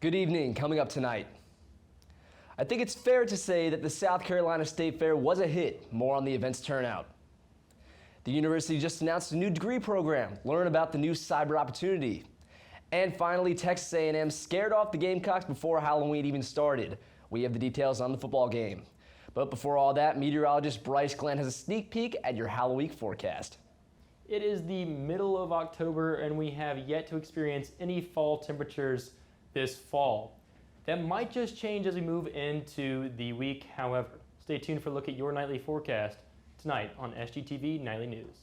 Good evening. Coming up tonight, I think it's fair to say that the South Carolina State Fair was a hit. More on the event's turnout. The university just announced a new degree program. Learn about the new cyber opportunity. And finally, Texas A&M scared off the Gamecocks before Halloween even started. We have the details on the football game. But before all that, meteorologist Bryce Glenn has a sneak peek at your Halloween forecast. It is the middle of October and we have yet to experience any fall temperatures this fall. That might just change as we move into the week, however. Stay tuned for a look at your nightly forecast tonight on SGTV Nightly News.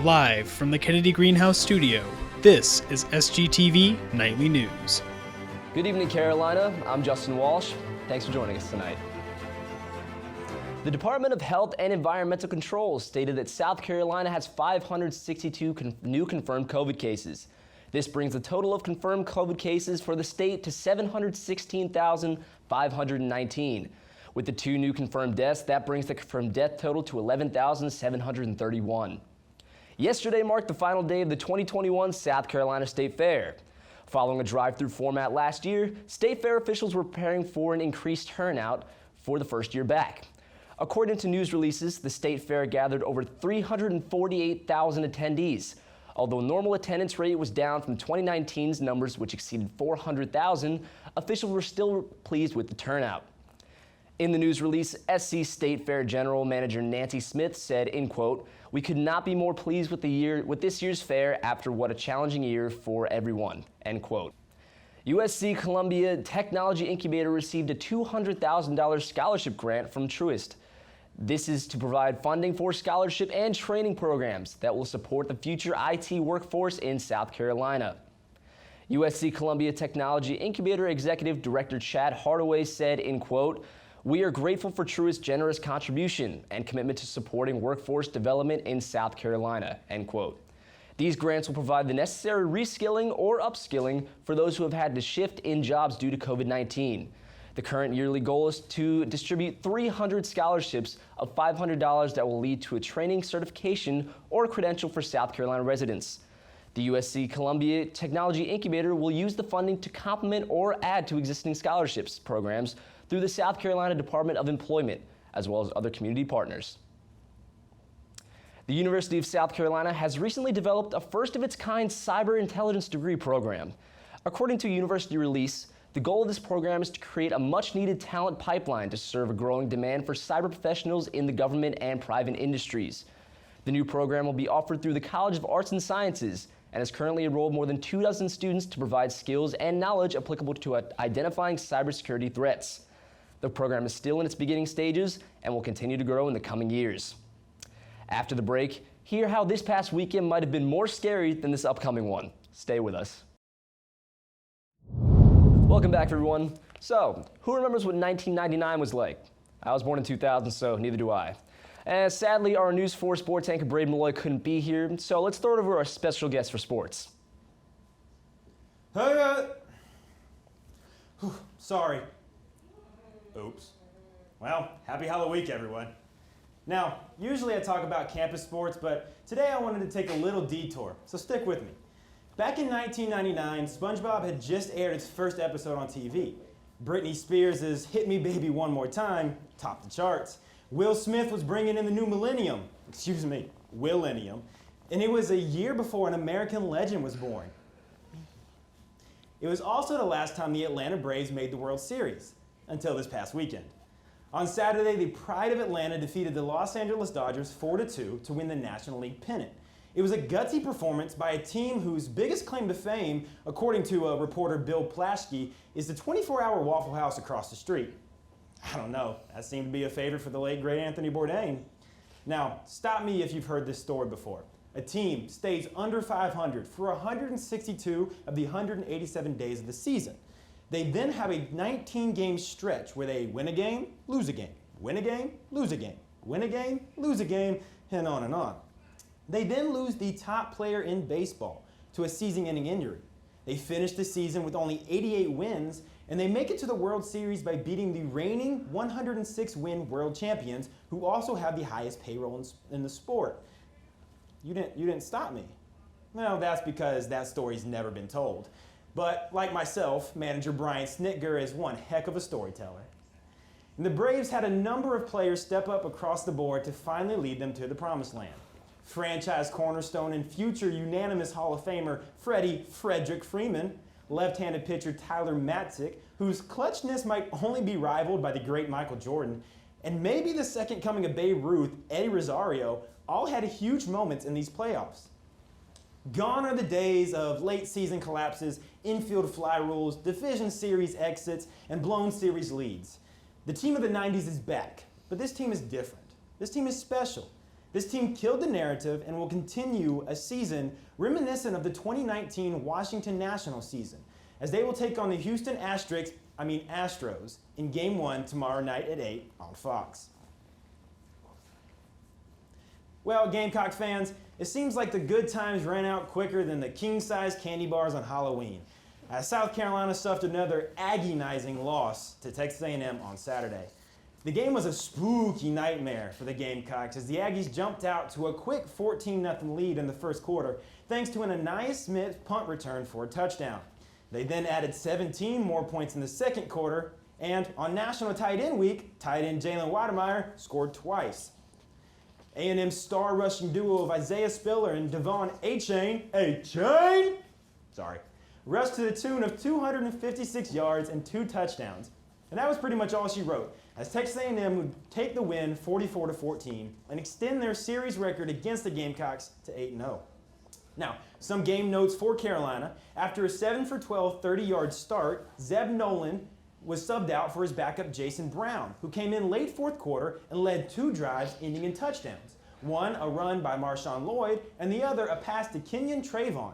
Live from the Kennedy Greenhouse studio, this is SGTV Nightly News. Good evening, Carolina. I'm Justin Walsh. Thanks for joining us tonight. The Department of Health and Environmental Control stated that South Carolina has 562 new confirmed COVID cases. This brings the total of confirmed COVID cases for the state to 716,519. With the 2 new confirmed deaths, that brings the confirmed death total to 11,731. Yesterday marked the final day of the 2021 South Carolina State Fair. Following a drive-through format last year, State Fair officials were preparing for an increased turnout for the first year back. According to news releases, the State Fair gathered over 348,000 attendees. Although normal attendance rate was down from 2019's numbers, which exceeded 400,000, officials were still pleased with the turnout. In the news release, SC State Fair General Manager Nancy Smith said, in quote, "We could not be more pleased with this year's fair after what a challenging year for everyone," end quote. USC Columbia Technology Incubator received a $200,000 scholarship grant from Truist. This is to provide funding for scholarship and training programs that will support the future IT workforce in South Carolina. USC Columbia Technology Incubator Executive Director Chad Hardaway said, in quote, "We are grateful for Truist's generous contribution and commitment to supporting workforce development in South Carolina," end quote. These grants will provide the necessary reskilling or upskilling for those who have had to shift in jobs due to COVID-19. The current yearly goal is to distribute 300 scholarships of $500 that will lead to a training certification or credential for South Carolina residents. The USC Columbia Technology Incubator will use the funding to complement or add to existing scholarships programs through the South Carolina Department of Employment, as well as other community partners. The University of South Carolina has recently developed a first-of-its-kind cyber intelligence degree program. According to a university release, the goal of this program is to create a much-needed talent pipeline to serve a growing demand for cyber professionals in the government and private industries. The new program will be offered through the College of Arts and Sciences and has currently enrolled more than 24 students to provide skills and knowledge applicable to identifying cybersecurity threats. The program is still in its beginning stages and will continue to grow in the coming years. After the break, hear how this past weekend might have been more scary than this upcoming one. Stay with us. Welcome back, everyone. So, who remembers what 1999 was like? I was born in 2000, so neither do I. And sadly, our News 4 sports anchor Braden Malloy couldn't be here, so let's throw it over to our special guest for sports. Hey, sorry. Oops. Well, happy Halloween, everyone. Now, usually I talk about campus sports, but today I wanted to take a little detour, so stick with me. Back in 1999, SpongeBob had just aired its first episode on TV. Britney Spears' Hit Me Baby One More Time topped the charts. Will Smith was bringing in the new millennium, Willennium, and it was a year before an American legend was born. It was also the last time the Atlanta Braves made the World Series, until this past weekend. On Saturday, the Pride of Atlanta defeated the Los Angeles Dodgers 4-2 to win the National League pennant. It was a gutsy performance by a team whose biggest claim to fame, according to reporter Bill Plaschke, is the 24-hour Waffle House across the street. I don't know, that seemed to be a favorite for the late great Anthony Bourdain. Now, stop me if you've heard this story before. A team stays under 500 for 162 of the 187 days of the season. They then have a 19-game stretch where they win a game, lose a game, win a game, lose a game, win a game, lose a game, and on and on. They then lose the top player in baseball to a season-ending injury. They finished the season with only 88 wins, and they make it to the World Series by beating the reigning 106-win world champions, who also have the highest payroll in the sport. You didn't stop me. Well, that's because that story's never been told. But like myself, manager Brian Snitger is one heck of a storyteller. And the Braves had a number of players step up across the board to finally lead them to the promised land. Franchise cornerstone and future unanimous Hall of Famer Freddie Frederick Freeman, left-handed pitcher Tyler Matzik, whose clutchness might only be rivaled by the great Michael Jordan, and maybe the second coming of Babe Ruth, Eddie Rosario, all had huge moments in these playoffs. Gone are the days of late season collapses, infield fly rules, division series exits, and blown series leads. The team of the 90s is back, but this team is different. This team is special. This team killed the narrative and will continue a season reminiscent of the 2019 Washington Nationals season, as they will take on the Houston Astros in Game 1 tomorrow night at 8 on Fox. Well, Gamecock fans, it seems like the good times ran out quicker than the king-size candy bars on Halloween. South Carolina suffered another agonizing loss to Texas A&M on Saturday. The game was a spooky nightmare for the Gamecocks as the Aggies jumped out to a quick 14-0 lead in the first quarter thanks to an Anais Smith punt return for a touchdown. They then added 17 more points in the second quarter, and on National Tight End Week, tight end Jalen Wademeyer scored twice. A&M's star rushing duo of Isaiah Spiller and Devon A-Chain rushed to the tune of 256 yards and 2 touchdowns. And that was pretty much all she wrote, as Texas A&M would take the win 44-14 and extend their series record against the Gamecocks to 8-0. Now, some game notes for Carolina. After a 7-for-12 30-yard start, Zeb Nolan was subbed out for his backup Jason Brown, who came in late fourth quarter and led 2 drives ending in touchdowns. One, a run by Marshawn Lloyd, and the other, a pass to Kenyon Trayvon,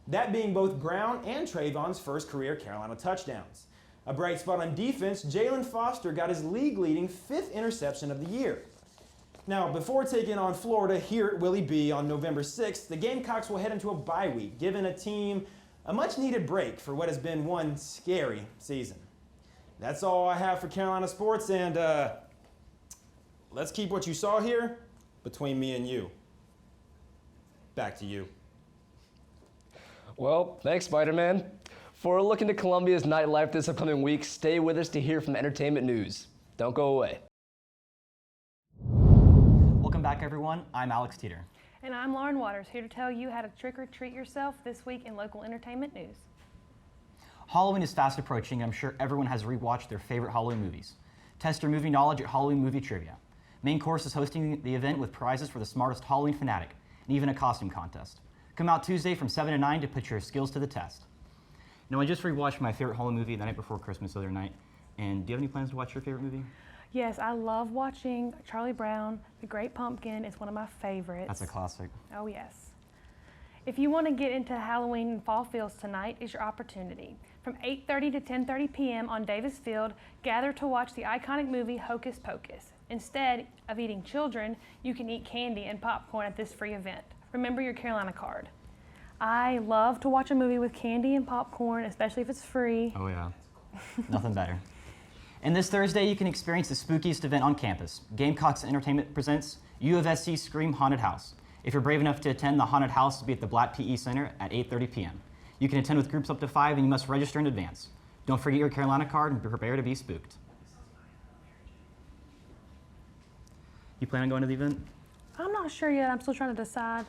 that being both Brown and Trayvon's first career Carolina touchdowns. A bright spot on defense, Jalen Foster got his league-leading 5th interception of the year. Now, before taking on Florida here at Willie B on November 6th, the Gamecocks will head into a bye week, giving a team a much-needed break for what has been one scary season. That's all I have for Carolina sports, and let's keep what you saw here between me and you. Back to you. Well, thanks, Spider-Man. For a look into Columbia's nightlife this upcoming week, stay with us to hear from entertainment news. Don't go away. Welcome back, everyone. I'm Alex Teeter. And I'm Lauren Waters, here to tell you how to trick or treat yourself this week in local entertainment news. Halloween is fast approaching, and I'm sure everyone has rewatched their favorite Halloween movies. Test your movie knowledge at Halloween Movie Trivia. Main Course is hosting the event with prizes for the smartest Halloween fanatic, and even a costume contest. Come out Tuesday from 7 to 9 to put your skills to the test. Now, I just rewatched my favorite Halloween movie the night before Christmas the other night, and do you have any plans to watch your favorite movie? Yes, I love watching Charlie Brown, The Great Pumpkin. It's one of my favorites. That's a classic. Oh, yes. If you want to get into Halloween and fall feels, tonight is your opportunity. From 8:30 to 10:30 p.m. on Davis Field, gather to watch the iconic movie Hocus Pocus. Instead of eating children, you can eat candy and popcorn at this free event. Remember your Carolina card. I love to watch a movie with candy and popcorn, especially if it's free. Oh, yeah. Nothing better. And this Thursday, you can experience the spookiest event on campus. Gamecocks Entertainment presents U of SC Scream Haunted House. If you're brave enough to attend, the haunted house will be at the Black PE Center at 8:30 p.m. You can attend with groups up to 5, and you must register in advance. Don't forget your Carolina card and prepare to be spooked. You plan on going to the event? I'm not sure yet. I'm still trying to decide.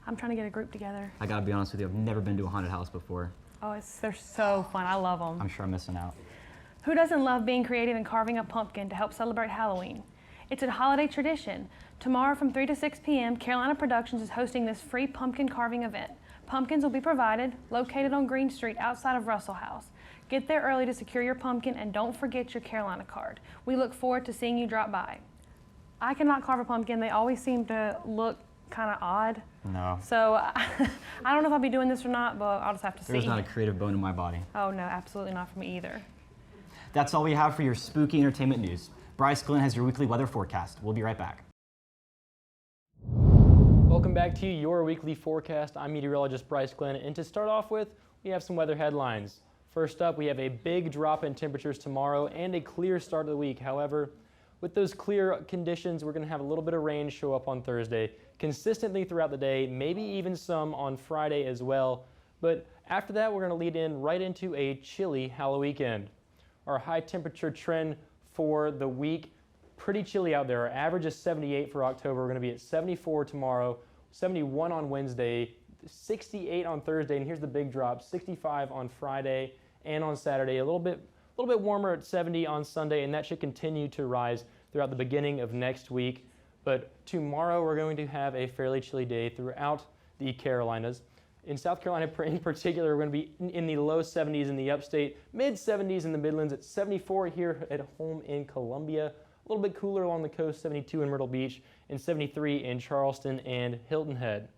I'm trying to get a group together. I gotta be honest with you, I've never been to a haunted house before. Oh, they're so fun. I love them. I'm sure I'm missing out. Who doesn't love being creative and carving a pumpkin to help celebrate Halloween? It's a holiday tradition. Tomorrow from 3 to 6 p.m., Carolina Productions is hosting this free pumpkin carving event. Pumpkins will be provided, located on Green Street outside of Russell House. Get there early to secure your pumpkin, and don't forget your Carolina card. We look forward to seeing you drop by. I cannot carve a pumpkin. They always seem to look kind of odd. No. So I don't know if I'll be doing this or not, but I'll just have to see. There's not a creative bone in my body. Oh no, absolutely not for me either. That's all we have for your spooky entertainment news. Bryce Glenn has your weekly weather forecast. We'll be right back. Welcome back to your weekly forecast. I'm meteorologist Bryce Glenn, and to start off with, we have some weather headlines. First up, we have a big drop in temperatures tomorrow and a clear start of the week. However, with those clear conditions, we're going to have a little bit of rain show up on Thursday, consistently throughout the day, maybe even some on Friday as well. But after that, we're going to lead in right into a chilly Halloween weekend. Our high temperature trend for the week, pretty chilly out there. Our average is 78 for October. We're going to be at 74 tomorrow, 71 on Wednesday, 68 on Thursday, and here's the big drop, 65 on Friday and on Saturday. A little bit warmer at 70 on Sunday, and that should continue to rise throughout the beginning of next week. But tomorrow we're going to have a fairly chilly day throughout the Carolinas. In South Carolina in particular, we're going to be in the low 70s in the upstate, mid 70s in the Midlands, at 74 here at home in Columbia. A little bit cooler along the coast, 72 in Myrtle Beach, and 73 in Charleston and Hilton Head.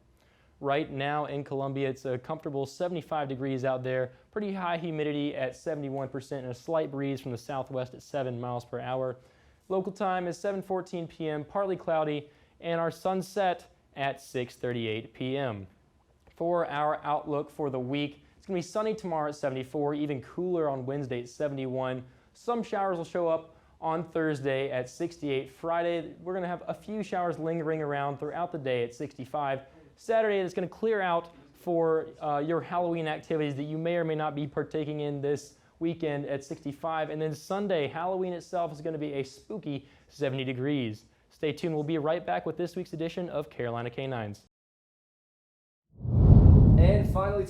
Right now in Columbia, it's a comfortable 75 degrees out there, pretty high humidity at 71%, and a slight breeze from the southwest at 7 miles per hour. Local time is 7:14 p.m., partly cloudy, and our sunset at 6:38 p.m. For our outlook for the week, it's going to be sunny tomorrow at 74, even cooler on Wednesday at 71. Some showers will show up on Thursday at 68. Friday, we're going to have a few showers lingering around throughout the day at 65. Saturday, it's going to clear out for your Halloween activities that you may or may not be partaking in this weekend at 65. And then Sunday, Halloween itself is going to be a spooky 70 degrees. Stay tuned. We'll be right back with this week's edition of Carolina K9s. And finally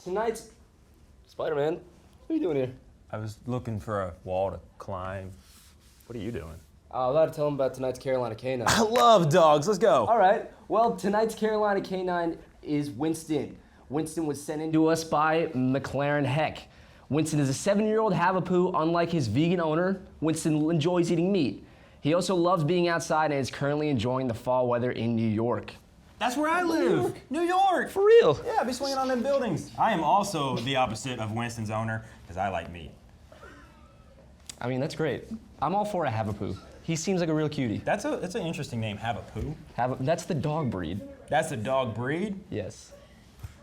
tonight's Spider-Man, what are you doing here? I was looking for a wall to climb. What are you doing? I was about to tell him about tonight's Carolina K9. I love dogs. Let's go. All right. Well, tonight's Carolina K9 is Winston. Winston was sent in to us by McLaren Heck. Winston is a 7-year-old Havapoo. Unlike his vegan owner, Winston enjoys eating meat. He also loves being outside and is currently enjoying the fall weather in New York. That's where I live, New York. For real? Yeah, I'll be swinging on them buildings. I am also the opposite of Winston's owner, because I like meat. I mean, that's great. I'm all for a Havapoo. He seems like a real cutie. That's an interesting name, Havapoo. That's the dog breed. That's the dog breed? Yes.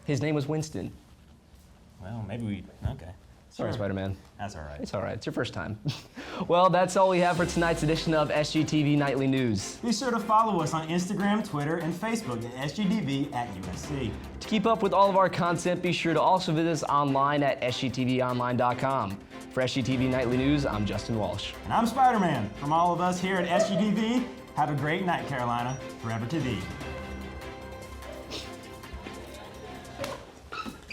His name was Winston. Well, maybe okay. Sorry, Sure. Spider-Man. That's all right. It's all right. It's your first time. Well, that's all we have for tonight's edition of SGTV Nightly News. Be sure to follow us on Instagram, Twitter, and Facebook at SGTV at USC. To keep up with all of our content, be sure to also visit us online at sgtvonline.com. For SGTV Nightly News, I'm Justin Walsh. And I'm Spider-Man. From all of us here at SGTV, have a great night, Carolina. Forever to thee.